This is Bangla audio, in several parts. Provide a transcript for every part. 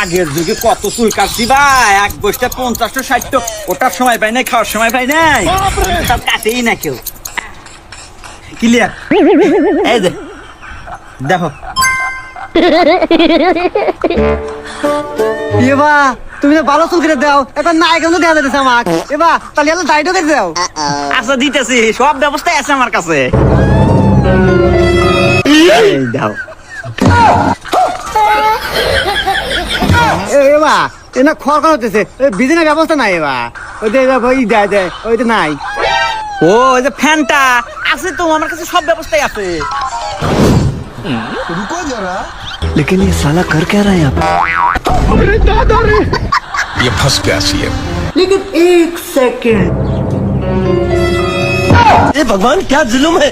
আগের যুগে কত চুল কাটছি ভাই, এক বসটা 50 60, ওটার সময় পাই নাই, খাওয়ার সময় পাই নাই, সব কাটেই না কেউ। ক্লিয়ার? এই যে দেখো এবা তুমি তো ভালো চুল কেটে দাও, এবার না এখন তো দেওয়া যাচ্ছে আমাক। এবা তাহলে এলো দাড়িটাও কেটে দাও। আচ্ছা দিতেছি, সব ব্যবস্থাই আছে আমার কাছে। এই দাও। এবা এনা খড় হতেছে, বিজনেস ব্যবস্থা নাই। এবা ওই যে ওই দেয় দেয় ওই তো নাই। ও এই যে ফ্যানটা আছে তো আমার কাছে, সব ব্যবস্থাই আছে। लेकिन ये साला कर क्या रहा है यहाँ पे? ये फंस गया सीएम। लेकिन एक सेकंड, ये भगवान क्या जुल्म है।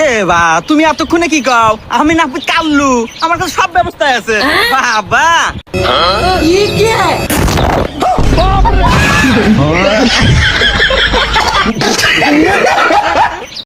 এ বা তুমি এতক্ষণে কি কও? আমি না কাল্লু, আমার কাছে সব ব্যবস্থাই আছে। বাবা ये क्या है?